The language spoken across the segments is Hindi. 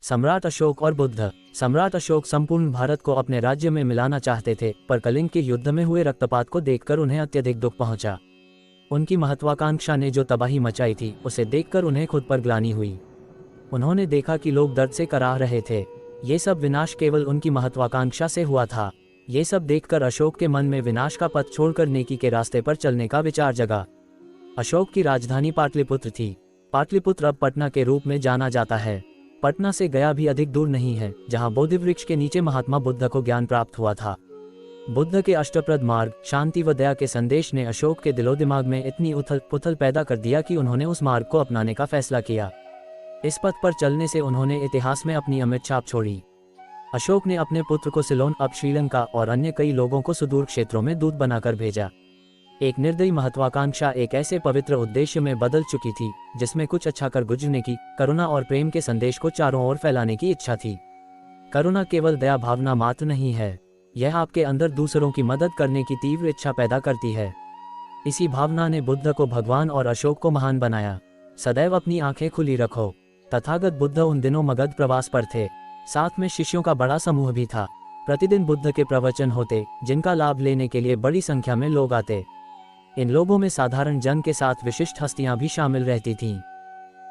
सम्राट अशोक और बुद्ध। सम्राट अशोक संपूर्ण भारत को अपने राज्य में मिलाना चाहते थे, पर कलिंग के युद्ध में हुए रक्तपात को देखकर उन्हें अत्यधिक दुख पहुंचा। उनकी महत्वाकांक्षा ने जो तबाही मचाई थी, उसे देखकर उन्हें खुद पर ग्लानि हुई। उन्होंने देखा कि लोग दर्द से कराह रहे थे। ये सब विनाश केवल उनकी महत्वाकांक्षा से हुआ था। ये सब देखकर अशोक के मन में विनाश का पथ छोड़कर नेकी के रास्ते पर चलने का विचार जगा। अशोक की राजधानी पाटलिपुत्र थी। पाटलिपुत्र अब पटना के रूप में जाना जाता है। पटना से गया भी अधिक दूर नहीं है, जहां बोधि वृक्ष के नीचे महात्मा बुद्ध को ज्ञान प्राप्त हुआ था। बुद्ध के अष्टप्रद मार्ग, शांति व दया के संदेश ने अशोक के दिलो दिमाग में इतनी उथल पुथल पैदा कर दिया कि उन्होंने उस मार्ग को अपनाने का फैसला किया। इस पथ पर चलने से उन्होंने इतिहास में अपनी अमिट छाप छोड़ी। अशोक ने अपने पुत्र को सिलोन, अब श्रीलंका, और अन्य कई लोगों को सुदूर क्षेत्रों में दूत बनाकर भेजा। एक निर्दयी महत्वाकांक्षा एक ऐसे पवित्र उद्देश्य में बदल चुकी थी, जिसमें कुछ अच्छा कर गुजरने की, करुणा और प्रेम के संदेश को चारों ओर फैलाने की इच्छा थी। करुणा केवल दया भावना मात्र नहीं है, यह आपके अंदर दूसरों की मदद करने की तीव्र इच्छा पैदा करती है। इसी भावना ने बुद्ध को भगवान और अशोक को महान बनाया। सदैव अपनी आंखें खुली रखो। तथागत बुद्ध उन दिनों मगध प्रवास पर थे। साथ में शिष्यों का बड़ा समूह भी था। प्रतिदिन बुद्ध के प्रवचन होते, जिनका लाभ लेने के लिए बड़ी संख्या में लोग आते। इन लोगों में साधारण जन के साथ विशिष्ट हस्तियां भी शामिल रहती थीं।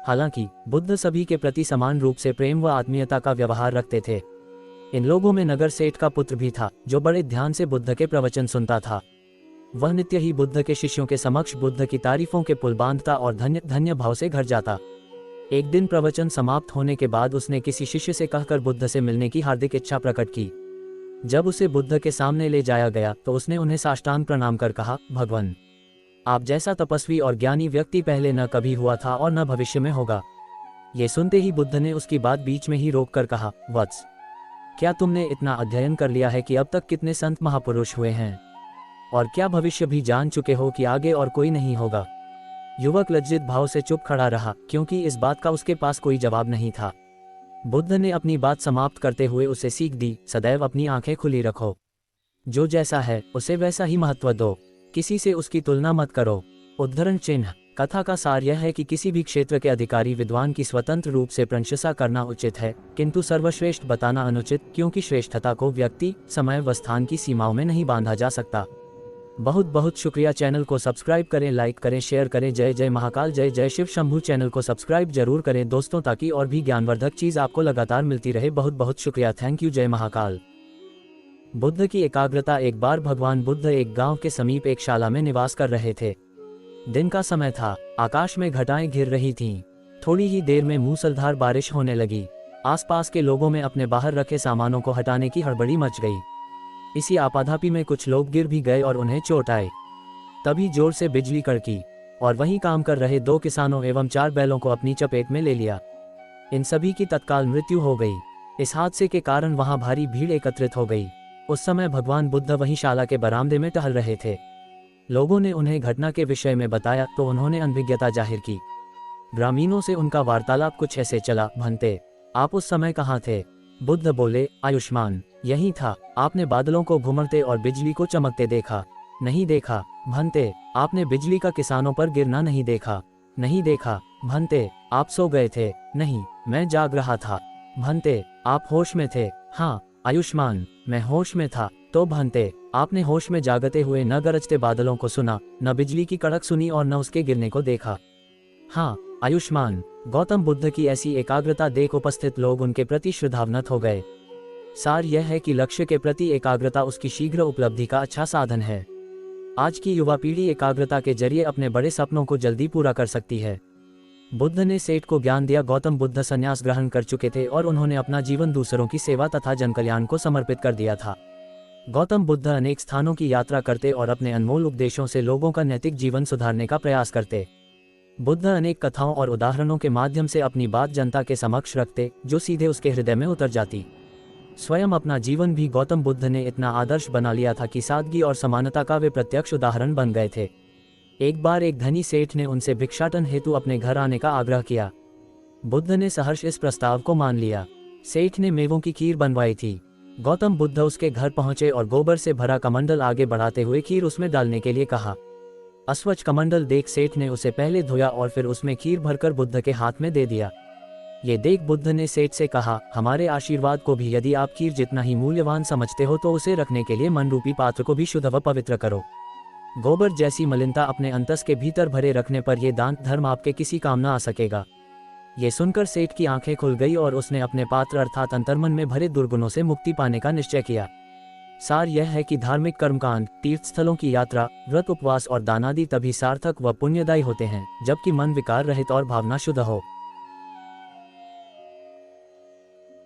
हालांकि बुद्ध सभी के प्रति समान रूप से प्रेम व आत्मीयता का व्यवहार रखते थे। इन लोगों में नगर सेठ का पुत्र भी था, जो बड़े ध्यान से बुद्ध के प्रवचन सुनता था। वह नित्य ही बुद्ध के शिष्यों के समक्ष बुद्ध की तारीफों के पुल बांधता और धन्य धन्य भाव से घर जाता। एक दिन प्रवचन समाप्त होने के बाद उसने किसी शिष्य से कहकर बुद्ध से मिलने की हार्दिक इच्छा प्रकट की। जब उसे बुद्ध के सामने ले जाया गया तो उसने उन्हें साष्टांग प्रणाम कर कहा, भगवान, आप जैसा तपस्वी और ज्ञानी व्यक्ति पहले न कभी हुआ था और न भविष्य में होगा। ये सुनते ही बुद्ध ने उसकी बात बीच में ही रोककर कहा, वत्स, क्या तुमने इतना अध्ययन कर लिया है कि अब तक कितने संत महापुरुष हुए हैं, और क्या भविष्य भी जान चुके हो कि आगे और कोई नहीं होगा? युवक लज्जित भाव से चुप खड़ा रहा, क्योंकि इस बात का उसके पास कोई जवाब नहीं था। बुद्ध ने अपनी बात समाप्त करते हुए उसे सीख दी, सदैव अपनी आंखें खुली रखो। जो जैसा है उसे वैसा ही महत्व दो। किसी से उसकी तुलना मत करो। उद्धरण चिन्ह। कथा का सार यह है कि किसी भी क्षेत्र के अधिकारी विद्वान की स्वतंत्र रूप से प्रशंसा करना उचित है, किंतु सर्वश्रेष्ठ बताना अनुचित, क्योंकि श्रेष्ठता को व्यक्ति, समय व स्थान की सीमाओं में नहीं बांधा जा सकता। बहुत बहुत शुक्रिया। चैनल को सब्सक्राइब करें, लाइक करें, शेयर करें। जय जय महाकाल, जय जय शिव शंभू। चैनल को सब्सक्राइब जरूर करें दोस्तों, ताकि और भी ज्ञानवर्धक चीज़ आपको लगातार मिलती रहे। बहुत बहुत शुक्रिया। Thank you. जय महाकाल। बुद्ध की एकाग्रता। एक बार भगवान बुद्ध एक गांव के समीप एक शाला में निवास कर रहे थे। दिन का समय था। आकाश में घटाएं घिर रही थीं। थोड़ी ही देर में मूसलधार बारिश होने लगी। आसपास के लोगों में अपने बाहर रखे सामानों को हटाने की हड़बड़ी मच गई। इसी आपाधापी में कुछ लोग गिर भी गए और उन्हें चोट आई। तभी जोर से बिजली कड़की और वहीं काम कर रहे 2 किसानों एवं 4 बैलों को अपनी चपेट में ले लिया। इन सभी की तत्काल मृत्यु हो गई। इस हादसे के कारण वहां भारी भीड़ एकत्रित हो गई। उस समय भगवान बुद्ध वहीं शाला के बरामदे में टहल रहे थे। लोगों ने उन्हें घटना के विषय में बताया तो उन्होंने अनभिज्ञता जाहिर की। ग्रामीणों से उनका वार्तालाप कुछ ऐसे चला, भंते, आप उस समय कहाँ थे? बुद्ध बोले, आयुष्मान, यही था। आपने बादलों को घुमड़ते और बिजली को चमकते देखा? नहीं देखा। भंते, आपने बिजली का किसानों पर गिरना नहीं देखा? नहीं देखा। भंते, आप सो गए थे? नहीं, मैं जाग रहा था। भंते, आप होश में थे? हाँ। आयुष्मान, मैं होश में था। तो भंते, आपने होश में जागते हुए न गरजते बादलों को सुना, न बिजली की कड़क सुनी और न उसके गिरने को देखा? हाँ। आयुष्मान। गौतम बुद्ध की ऐसी एकाग्रता देख उपस्थित लोग उनके प्रति श्रद्धान्वित हो गए। सार यह है कि लक्ष्य के प्रति एकाग्रता उसकी शीघ्र उपलब्धि का अच्छा साधन है। आज की युवा पीढ़ी एकाग्रता के जरिए अपने बड़े सपनों को जल्दी पूरा कर सकती है। बुद्ध ने सेठ को ज्ञान दिया। गौतम बुद्ध संन्यास ग्रहण कर चुके थे और उन्होंने अपना जीवन दूसरों की सेवा तथा जनकल्याण को समर्पित कर दिया था। गौतम बुद्ध अनेक स्थानों की यात्रा करते और अपने अनमोल उपदेशों से लोगों का नैतिक जीवन सुधारने का प्रयास करते। बुद्ध अनेक कथाओं और उदाहरणों के माध्यम से अपनी बात जनता के समक्ष रखते, जो सीधे उसके हृदय में उतर जाती। स्वयं अपना जीवन भी गौतम बुद्ध ने इतना आदर्श बना लिया था कि सादगी और समानता का वे प्रत्यक्ष उदाहरण बन गए थे। एक बार एक धनी सेठ ने उनसे भिक्षाटन हेतु अपने घर आने का आग्रह किया। बुद्ध ने सहर्ष इस प्रस्ताव को मान लिया। सेठ ने मेवों की खीर बनवाई थी। गौतम बुद्ध उसके घर पहुंचे और गोबर से भरा कमंडल आगे बढ़ाते हुए खीर उसमें डालने के लिए कहा। अस्वच्छ कमंडल देख सेठ ने उसे पहले धोया और फिर उसमें खीर भरकर बुद्ध के हाथ में दे दिया। ये देख बुद्ध ने सेठ से कहा, हमारे आशीर्वाद को भी यदि आप खीर जितना ही मूल्यवान समझते हो तो उसे रखने के लिए मन रूपी पात्र को भी शुद्ध व पवित्र करो। गोबर जैसी मलिनता अपने अंतस के भीतर भरे रखने पर यह दान धर्म आपके किसी काम न आ सकेगा। ये सुनकर सेठ की आंखें खुल गई और उसने अपने पात्र अर्थात अंतर्मन में भरे दुर्गुणों से मुक्ति पाने का निश्चय किया। सार यह है कि धार्मिक कर्मकांड, तीर्थ स्थलों की यात्रा, व्रत उपवास और दानादि तभी सार्थक व पुण्यदायी होते हैं जबकि मन विकार रहित और भावना शुद्ध हो।